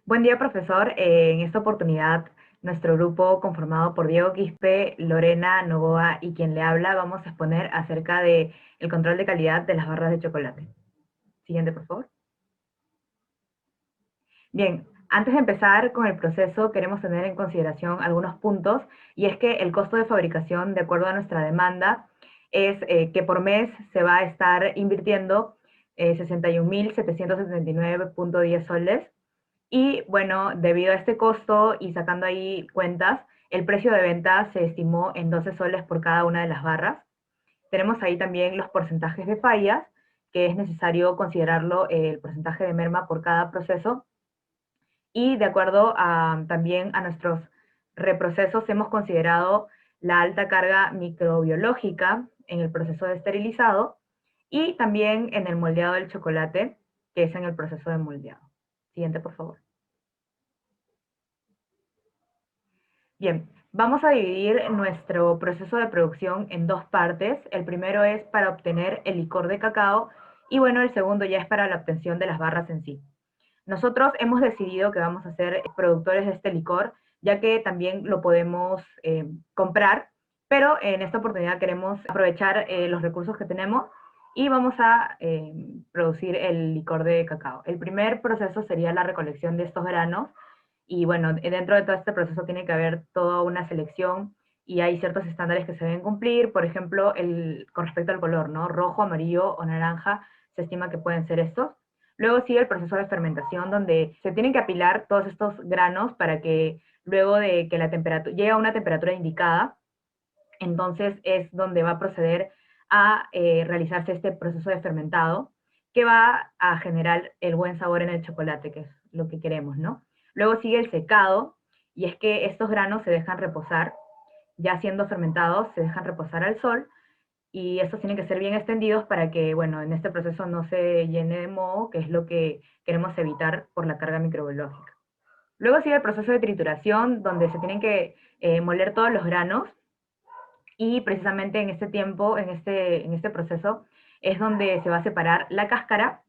Buen día, profesor. En esta oportunidad, nuestro grupo conformado por Diego Quispe, Lorena Novoa y quien le habla, vamos a exponer acerca de el control de calidad de las barras de chocolate. Siguiente, por favor. Bien, antes de empezar con el proceso, queremos tener en consideración algunos puntos, y es que el costo de fabricación, de acuerdo a nuestra demanda, es que por mes se va a estar invirtiendo 61.779.10 soles. Y bueno, debido a este costo y sacando ahí cuentas, el precio de venta se estimó en 12 soles por cada una de las barras. Tenemos ahí también los porcentajes de fallas, que es necesario considerarlo el porcentaje de merma por cada proceso. Y de acuerdo también a nuestros reprocesos, hemos considerado la alta carga microbiológica en el proceso de esterilizado y también en el moldeado del chocolate, que es en el proceso de moldeado. Siguiente, por favor. Bien, vamos a dividir nuestro proceso de producción en dos partes. El primero es para obtener el licor de cacao y bueno, el segundo ya es para la obtención de las barras en sí. Nosotros hemos decidido que vamos a ser productores de este licor, ya que también lo podemos comprar, pero en esta oportunidad queremos aprovechar los recursos que tenemos y vamos a producir el licor de cacao. El primer proceso sería la recolección de estos granos y bueno, dentro de todo este proceso tiene que haber toda una selección y hay ciertos estándares que se deben cumplir, por ejemplo, con respecto al color, ¿no? Rojo, amarillo o naranja, se estima que pueden ser estos. Luego sigue el proceso de fermentación, donde se tienen que apilar todos estos granos para que luego de que la temperatura llegue a una temperatura indicada, entonces es donde va a proceder a realizarse este proceso de fermentado, que va a generar el buen sabor en el chocolate, que es lo que queremos, ¿no? Luego sigue el secado, y es que estos granos se dejan reposar, ya siendo fermentados, se dejan reposar al sol, y estos tienen que ser bien extendidos para que, bueno, en este proceso no se llene de moho, que es lo que queremos evitar por la carga microbiológica. Luego sigue el proceso de trituración, donde se tienen que moler todos los granos, y precisamente en este tiempo, en este proceso, es donde se va a separar la cáscara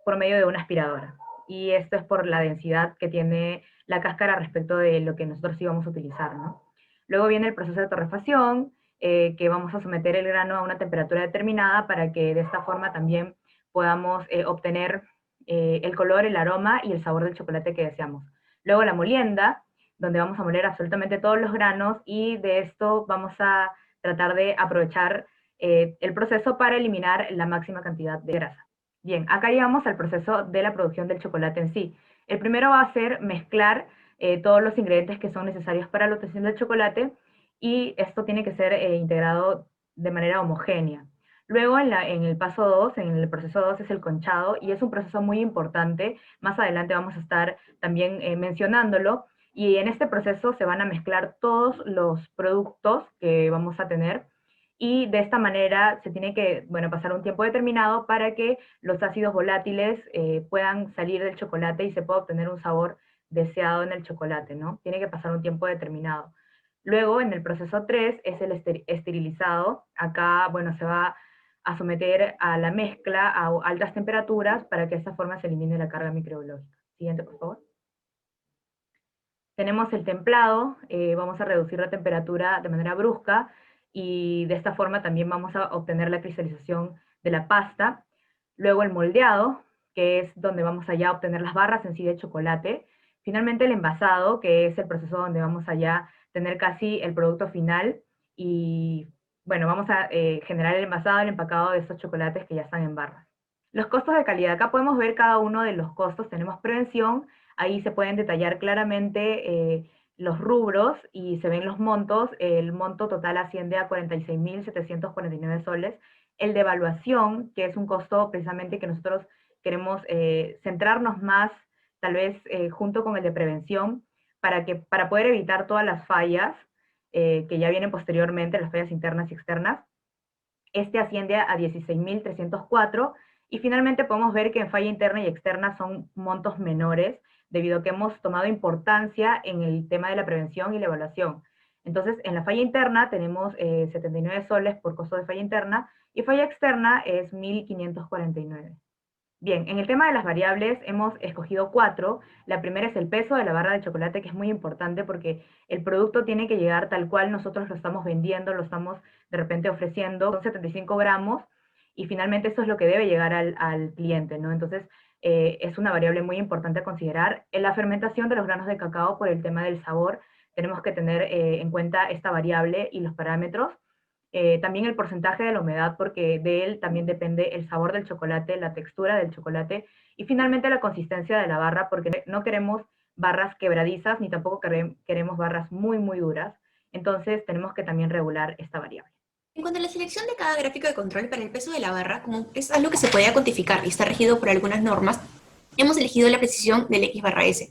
por medio de una aspiradora. Y esto es por la densidad que tiene la cáscara respecto de lo que nosotros íbamos a utilizar, ¿no? Luego viene el proceso de torrefacción, que vamos a someter el grano a una temperatura determinada para que de esta forma también podamos obtener el color, el aroma y el sabor del chocolate que deseamos. Luego la molienda, donde vamos a moler absolutamente todos los granos, y de esto vamos a tratar de aprovechar el proceso para eliminar la máxima cantidad de grasa. Bien, acá llegamos al proceso de la producción del chocolate en sí. El primero va a ser mezclar todos los ingredientes que son necesarios para la obtención del chocolate, y esto tiene que ser integrado de manera homogénea. Luego, en el paso 2, en el proceso 2, es el conchado, y es un proceso muy importante. Más adelante vamos a estar también mencionándolo, y en este proceso se van a mezclar todos los productos que vamos a tener, y de esta manera se tiene que, bueno, pasar un tiempo determinado para que los ácidos volátiles puedan salir del chocolate y se pueda obtener un sabor deseado en el chocolate, ¿no? Tiene que pasar un tiempo determinado. Luego, en el proceso 3 es el esterilizado. Acá, bueno, se va a someter a la mezcla a altas temperaturas para que de esta forma se elimine la carga microbiológica. Siguiente, por favor. Tenemos el templado, vamos a reducir la temperatura de manera brusca, y de esta forma también vamos a obtener la cristalización de la pasta. Luego el moldeado, que es donde vamos allá a obtener las barras en sí de chocolate. Finalmente el envasado, que es el proceso donde vamos allá a tener casi el producto final, y bueno, vamos a generar el envasado, el empacado de estos chocolates que ya están en barras. Los costos de calidad. Acá podemos ver cada uno de los costos. Tenemos prevención, ahí se pueden detallar claramente los rubros y se ven los montos. El monto total asciende a 46.749 soles. El de evaluación, que es un costo precisamente que nosotros queremos centrarnos más, tal vez junto con el de prevención, para poder evitar todas las fallas que ya vienen posteriormente, las fallas internas y externas. Este asciende a 16.304, y finalmente podemos ver que en falla interna y externa son montos menores, debido a que hemos tomado importancia en el tema de la prevención y la evaluación. Entonces, en la falla interna tenemos 79 soles por costo de falla interna, y falla externa es 1.549. Bien, en el tema de las variables hemos escogido 4. La primera es el peso de la barra de chocolate, que es muy importante porque el producto tiene que llegar tal cual nosotros lo estamos vendiendo, lo estamos de repente ofreciendo, son 75 gramos, y finalmente eso es lo que debe llegar al cliente, ¿no? Entonces, es una variable muy importante a considerar. En la fermentación de los granos de cacao, por el tema del sabor, tenemos que tener en cuenta esta variable y los parámetros. También el porcentaje de la humedad, porque de él también depende el sabor del chocolate, la textura del chocolate y finalmente la consistencia de la barra, porque no queremos barras quebradizas ni tampoco queremos barras muy, muy duras. Entonces tenemos que también regular esta variable. En cuanto a la selección de cada gráfico de control para el peso de la barra, como es algo que se puede cuantificar y está regido por algunas normas, hemos elegido la precisión del X barra S,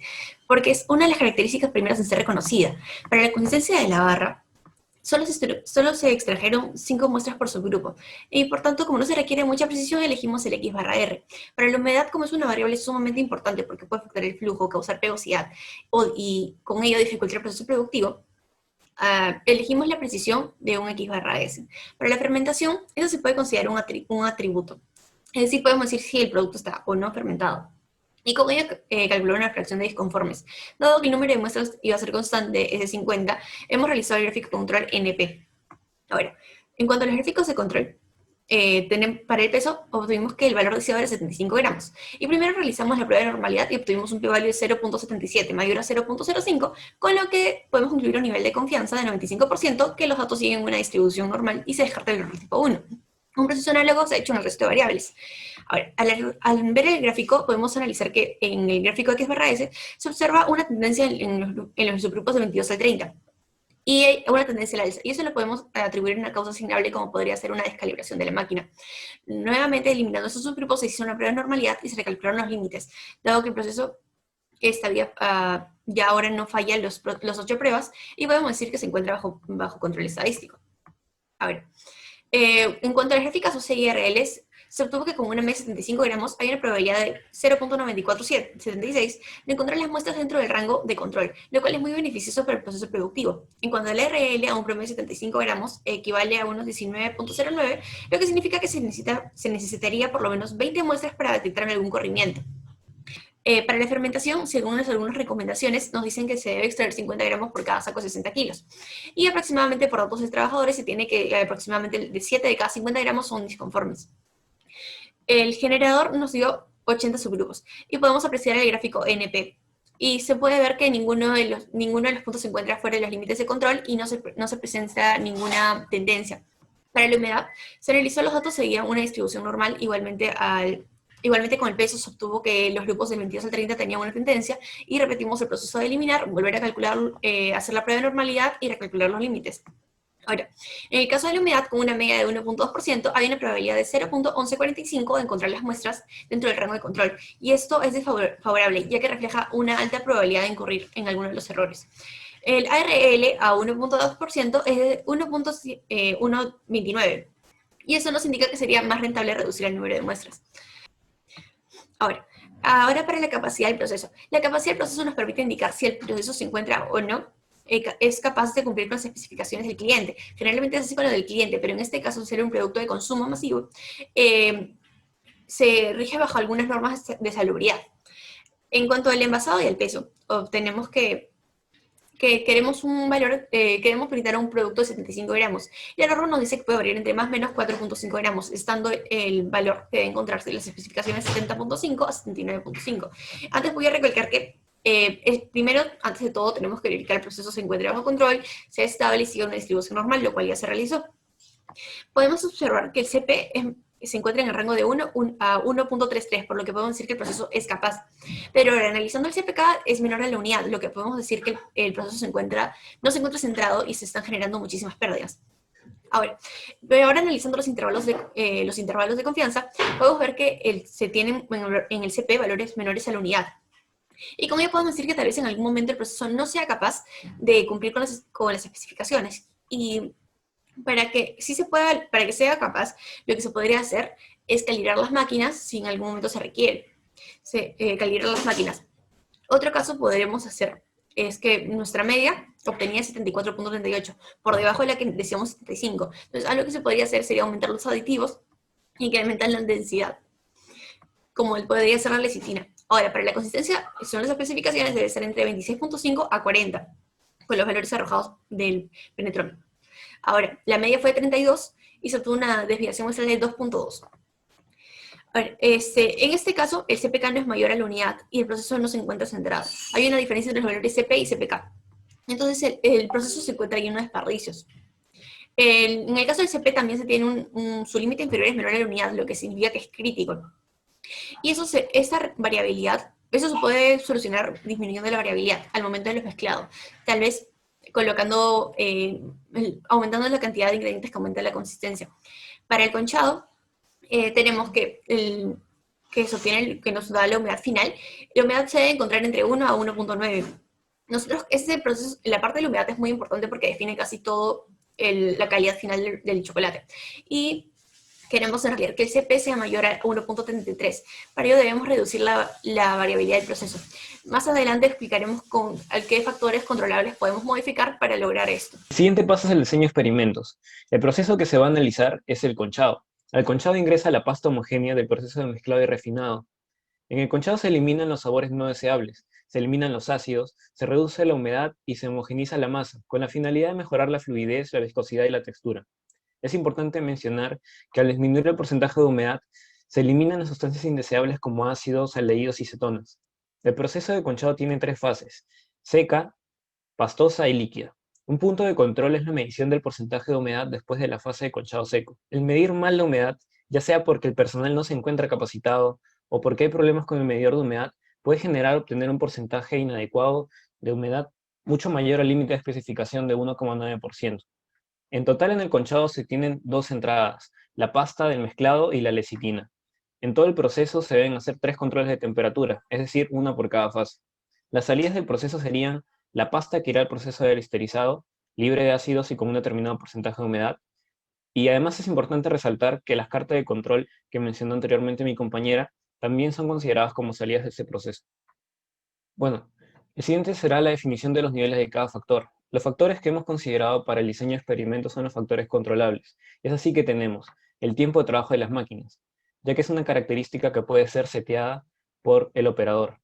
porque es una de las características primeras en ser reconocida. Para la consistencia de la barra, solo se extrajeron 5 muestras por subgrupo, y por tanto, como no se requiere mucha precisión, elegimos el X barra R. Para la humedad, como es una variable sumamente importante porque puede afectar el flujo, causar pegosidad y con ello dificultar el proceso productivo, elegimos la precisión de un X barra S. Para la fermentación, eso se puede considerar un atributo. Es decir, podemos decir si el producto está o no fermentado. Y con ello calculó una fracción de disconformes. Dado que el número de muestras iba a ser constante, es de 50, hemos realizado el gráfico de control NP. Ahora, en cuanto a los gráficos de control, para el peso obtuvimos que el valor deseado era 75 gramos. Y primero realizamos la prueba de normalidad y obtuvimos un p-value de 0.77 mayor a 0.05, con lo que podemos concluir un nivel de confianza de 95% que los datos siguen una distribución normal y se descarta el error tipo 1. Un proceso análogo se ha hecho en el resto de variables. Ahora, al ver el gráfico, podemos analizar que en el gráfico X barra S se observa una tendencia en los subgrupos de 22 al 30 y hay una tendencia al alza. Y eso lo podemos atribuir a una causa asignable como podría ser una descalibración de la máquina. Nuevamente, eliminando esos subgrupos, se hizo una prueba de normalidad y se recalcularon los límites, dado que el proceso ya ahora no falla los 8 pruebas y podemos decir que se encuentra bajo control estadístico. A ver, en cuanto a las gráficas OCI-RLs, se obtuvo que con una mesa de 75 gramos hay una probabilidad de 0.9476 de encontrar las muestras dentro del rango de control, lo cual es muy beneficioso para el proceso productivo. En cuanto al RL, a un promedio de 75 gramos equivale a unos 19.09, lo que significa que se necesitaría por lo menos 20 muestras para detectar algún corrimiento. Para la fermentación, según algunas recomendaciones, nos dicen que se debe extraer 50 gramos por cada saco de 60 kilos. Y aproximadamente por datos de trabajadores se tiene que aproximadamente de 7 de cada 50 gramos son disconformes. El generador nos dio 80 subgrupos y podemos apreciar el gráfico NP. Y se puede ver que ninguno de los puntos se encuentra fuera de los límites de control y no se presenta ninguna tendencia. Para la humedad, se analizó los datos, seguían una distribución normal, igualmente con el peso se obtuvo que los grupos del 22 al 30 tenían una tendencia y repetimos el proceso de eliminar, volver a calcular, hacer la prueba de normalidad y recalcular los límites. Ahora, en el caso de la humedad, con una media de 1.2%, hay una probabilidad de 0.1145 de encontrar las muestras dentro del rango de control, y esto es desfavorable, ya que refleja una alta probabilidad de incurrir en alguno de los errores. El ARL a 1.2% es de 1.129, y eso nos indica que sería más rentable reducir el número de muestras. Ahora para la capacidad del proceso. La capacidad del proceso nos permite indicar si el proceso se encuentra o no es capaz de cumplir con las especificaciones del cliente. Generalmente es así con lo del cliente, pero en este caso, ser un producto de consumo masivo, se rige bajo algunas normas de salubridad. En cuanto al envasado y al peso, obtenemos que queremos un valor, queremos brindar un producto de 75 gramos. Y la norma nos dice que puede variar entre más o menos 4.5 gramos, estando el valor que debe encontrarse en las especificaciones 70.5 a 79.5. Antes voy a recalcar que primero, antes de todo, tenemos que verificar que el proceso se encuentre bajo control, sea estable y siga una distribución normal, lo cual ya se realizó. Podemos observar que el CP se encuentra en el rango de 1 a 1.33, por lo que podemos decir que el proceso es capaz. Pero analizando el CPK es menor a la unidad, lo que podemos decir que el proceso no se encuentra centrado y se están generando muchísimas pérdidas. Ahora analizando los intervalos de confianza, podemos ver que se tienen en el CP valores menores a la unidad. Y con ello podemos decir que tal vez en algún momento el proceso no sea capaz de cumplir con las especificaciones. Y para que sea capaz, lo que se podría hacer es calibrar las máquinas si en algún momento se requiere. Calibrar las máquinas. Otro caso podremos hacer es que nuestra media obtenía 74.38, por debajo de la que decíamos 75. Entonces, algo que se podría hacer sería aumentar los aditivos y incrementar la densidad. como podría ser la lecitina. Ahora, para la consistencia, son las especificaciones, debe ser entre 26.5 a 40, con los valores arrojados del penetrómetro. Ahora, la media fue de 32 y se obtuvo una desviación muestral de 2.2. En este caso, el CPK no es mayor a la unidad y el proceso no se encuentra centrado. Hay una diferencia entre los valores CP y CPK. Entonces, el proceso se encuentra lleno de desperdicios. En el caso del CP también se tiene su límite inferior es menor a la unidad, lo que significa que es crítico. Y esta variabilidad, eso se puede solucionar disminuyendo la variabilidad al momento de los mezclados. Tal vez colocando, aumentando la cantidad de ingredientes que aumenta la consistencia. Para el conchado, tenemos que nos da la humedad final. La humedad se debe encontrar entre 1 a 1.9. Nosotros, ese proceso, la parte de la humedad es muy importante porque define casi todo la calidad final del chocolate. Y queremos en realidad que el CP sea mayor a 1.33. Para ello debemos reducir la variabilidad del proceso. Más adelante explicaremos qué factores controlables podemos modificar para lograr esto. El siguiente paso es el diseño de experimentos. El proceso que se va a analizar es el conchado. Al conchado ingresa la pasta homogénea del proceso de mezclado y refinado. En el conchado se eliminan los sabores no deseables, se eliminan los ácidos, se reduce la humedad y se homogeniza la masa, con la finalidad de mejorar la fluidez, la viscosidad y la textura. Es importante mencionar que al disminuir el porcentaje de humedad, se eliminan las sustancias indeseables como ácidos, aldehídos y cetonas. El proceso de conchado tiene tres fases: seca, pastosa y líquida. Un punto de control es la medición del porcentaje de humedad después de la fase de conchado seco. El medir mal la humedad, ya sea porque el personal no se encuentra capacitado o porque hay problemas con el medidor de humedad, puede generar obtener un porcentaje inadecuado de humedad mucho mayor al límite de especificación de 1,9%. En total en el conchado se tienen dos entradas, la pasta del mezclado y la lecitina. En todo el proceso se deben hacer 3 controles de temperatura, es decir, una por cada fase. Las salidas del proceso serían la pasta que irá al proceso de esterizado, libre de ácidos y con un determinado porcentaje de humedad. Y además es importante resaltar que las cartas de control que mencionó anteriormente mi compañera también son consideradas como salidas de este proceso. Bueno, el siguiente será la definición de los niveles de cada factor. Los factores que hemos considerado para el diseño de experimentos son los factores controlables. Es así que tenemos el tiempo de trabajo de las máquinas, ya que es una característica que puede ser seteada por el operador,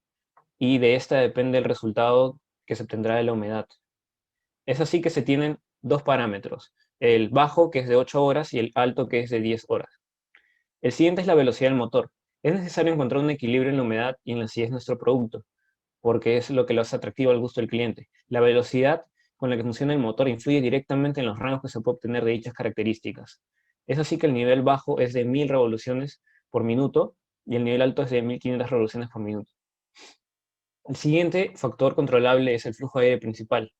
y de esta depende el resultado que se obtendrá de la humedad. Es así que se tienen dos parámetros, el bajo, que es de 8 horas, y el alto, que es de 10 horas. El siguiente es la velocidad del motor. Es necesario encontrar un equilibrio en la humedad y en la acidez de nuestro producto, porque es lo que lo hace atractivo al gusto del cliente. La velocidad con la que funciona el motor influye directamente en los rangos que se puede obtener de dichas características. Es así que el nivel bajo es de 1000 revoluciones por minuto y el nivel alto es de 1500 revoluciones por minuto. El siguiente factor controlable es el flujo de aire principal.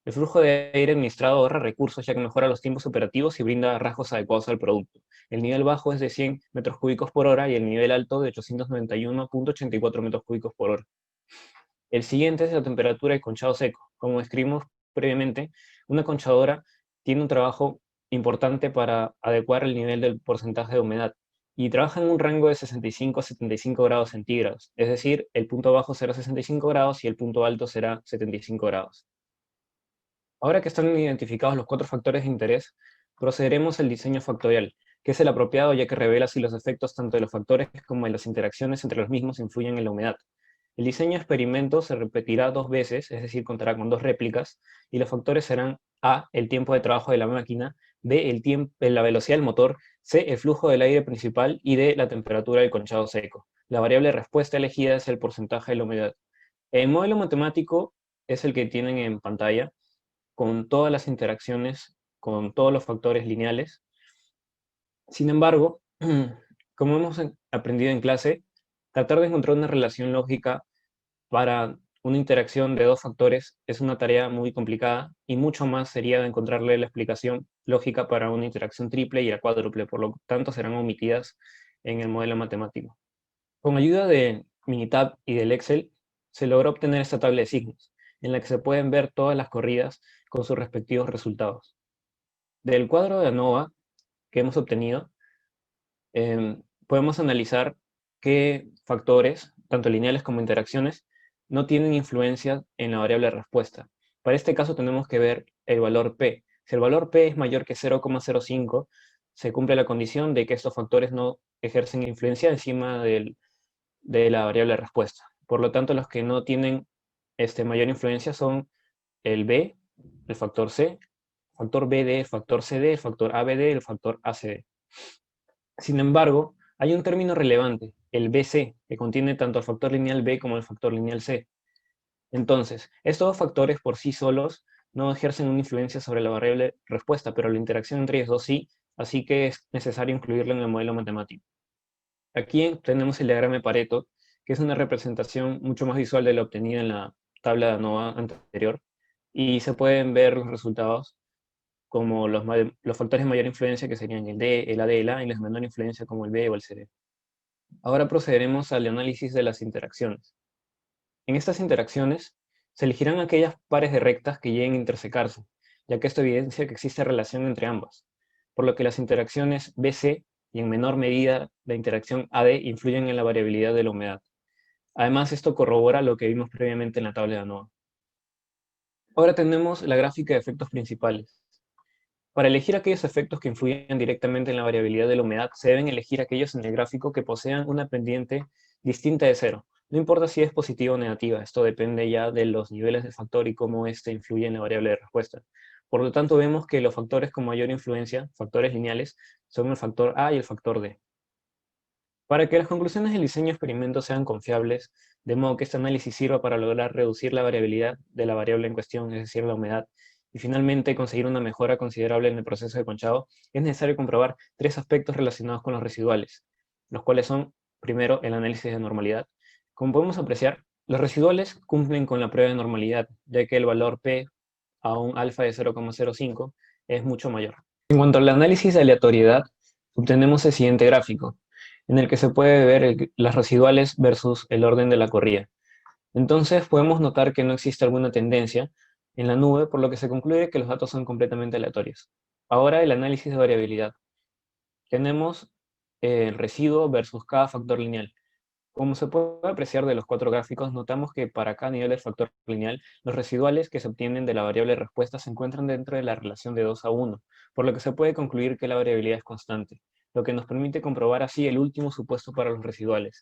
El flujo de aire administrado ahorra recursos ya que mejora los tiempos operativos y brinda rasgos adecuados al producto. El nivel bajo es de 100 metros cúbicos por hora y el nivel alto de 891.84 metros cúbicos por hora. El siguiente es la temperatura de conchado seco. Como describimos previamente, una conchadora tiene un trabajo importante para adecuar el nivel del porcentaje de humedad y trabaja en un rango de 65 a 75 grados centígrados, es decir, el punto bajo será 65 grados y el punto alto será 75 grados. Ahora que están identificados los 4 factores de interés, procederemos al diseño factorial, que es el apropiado ya que revela si los efectos tanto de los factores como de las interacciones entre los mismos influyen en la humedad. El diseño de experimento se repetirá 2 veces, es decir, contará con 2 réplicas, y los factores serán A, el tiempo de trabajo de la máquina, B, la velocidad del motor, C, el flujo del aire principal y D, la temperatura del conchado seco. La variable de respuesta elegida es el porcentaje de la humedad. El modelo matemático es el que tienen en pantalla, con todas las interacciones, con todos los factores lineales. Sin embargo, como hemos aprendido en clase, tratar de encontrar una relación lógica para una interacción de 2 factores es una tarea muy complicada y mucho más sería de encontrarle la explicación lógica para una interacción triple y la cuádruple, por lo tanto serán omitidas en el modelo matemático. Con ayuda de Minitab y del Excel, se logró obtener esta tabla de signos, en la que se pueden ver todas las corridas con sus respectivos resultados. Del cuadro de ANOVA que hemos obtenido, podemos analizar qué factores, tanto lineales como interacciones, no tienen influencia en la variable de respuesta. Para este caso tenemos que ver el valor P. Si el valor P es mayor que 0,05, se cumple la condición de que estos factores no ejercen influencia encima del de la variable de respuesta. Por lo tanto, los que no tienen mayor influencia son el B, el factor C, el factor BD, el factor CD, el factor ABD, el factor ACD. Sin embargo, hay un término relevante, el BC, que contiene tanto el factor lineal B como el factor lineal C. Entonces, estos dos factores por sí solos no ejercen una influencia sobre la variable respuesta, pero la interacción entre ellos dos sí, así que es necesario incluirlo en el modelo matemático. Aquí tenemos el diagrama de Pareto, que es una representación mucho más visual de lo obtenida en la tabla de ANOVA anterior, y se pueden ver los resultados como los factores de mayor influencia, que serían el D, el A, D, el A, y los de menor influencia como el B o el CD. Ahora procederemos al análisis de las interacciones. En estas interacciones se elegirán aquellas pares de rectas que lleguen a intersecarse, ya que esto evidencia que existe relación entre ambas, por lo que las interacciones BC y en menor medida la interacción AD influyen en la variabilidad de la humedad. Además, esto corrobora lo que vimos previamente en la tabla de ANOVA. Ahora tenemos la gráfica de efectos principales. Para elegir aquellos efectos que influyen directamente en la variabilidad de la humedad, se deben elegir aquellos en el gráfico que posean una pendiente distinta de cero. No importa si es positiva o negativa, esto depende ya de los niveles del factor y cómo éste influye en la variable de respuesta. Por lo tanto, vemos que los factores con mayor influencia, factores lineales, son el factor A y el factor D. Para que las conclusiones del diseño de experimentos sean confiables, de modo que este análisis sirva para lograr reducir la variabilidad de la variable en cuestión, es decir, la humedad, y finalmente conseguir una mejora considerable en el proceso de conchado, es necesario comprobar tres aspectos relacionados con los residuales, los cuales son, primero, el análisis de normalidad. Como podemos apreciar, los residuales cumplen con la prueba de normalidad, ya que el valor P a un alfa de 0,05 es mucho mayor. En cuanto al análisis de aleatoriedad, obtenemos el siguiente gráfico, en el que se puede ver las residuales versus el orden de la corrida. Entonces podemos notar que no existe alguna tendencia en la nube, por lo que se concluye que los datos son completamente aleatorios. Ahora el análisis de variabilidad. Tenemos el residuo versus cada factor lineal. Como se puede apreciar de los cuatro gráficos, notamos que para cada nivel del factor lineal, los residuales que se obtienen de la variable respuesta se encuentran dentro de la relación de 2 a 1, por lo que se puede concluir que la variabilidad es constante, lo que nos permite comprobar así el último supuesto para los residuales.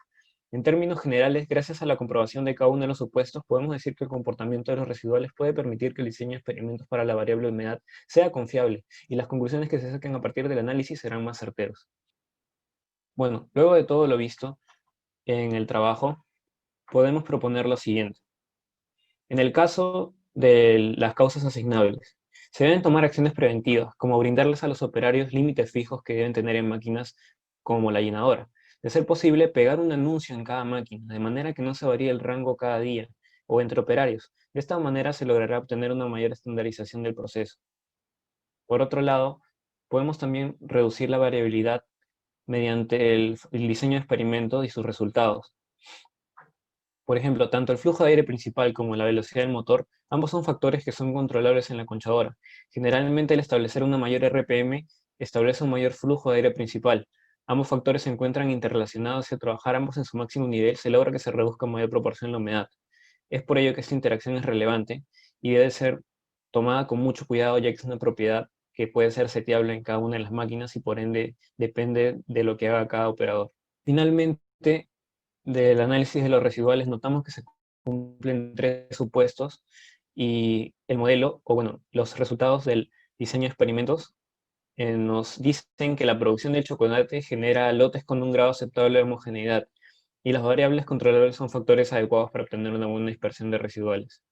En términos generales, gracias a la comprobación de cada uno de los supuestos, podemos decir que el comportamiento de los residuales puede permitir que el diseño de experimentos para la variable humedad sea confiable, y las conclusiones que se saquen a partir del análisis serán más certeros. Bueno, luego de todo lo visto en el trabajo, podemos proponer lo siguiente. En el caso de las causas asignables, se deben tomar acciones preventivas, como brindarles a los operarios límites fijos que deben tener en máquinas como la llenadora. De ser posible, pegar un anuncio en cada máquina, de manera que no se varíe el rango cada día, o entre operarios. De esta manera se logrará obtener una mayor estandarización del proceso. Por otro lado, podemos también reducir la variabilidad mediante el diseño de experimentos y sus resultados. Por ejemplo, tanto el flujo de aire principal como la velocidad del motor, ambos son factores que son controlables en la conchadora. Generalmente, al establecer una mayor RPM, establece un mayor flujo de aire principal. Ambos factores se encuentran interrelacionados y al trabajar ambos en su máximo nivel, se logra que se reduzca en mayor proporción la humedad. Es por ello que esta interacción es relevante y debe ser tomada con mucho cuidado, ya que es una propiedad que puede ser seteable en cada una de las máquinas y por ende depende de lo que haga cada operador. Finalmente, del análisis de los residuales notamos que se cumplen tres supuestos y el modelo, o bueno, los resultados del diseño de experimentos nos dicen que la producción del chocolate genera lotes con un grado aceptable de homogeneidad y las variables controlables son factores adecuados para obtener una buena dispersión de residuales.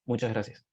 Muchas gracias.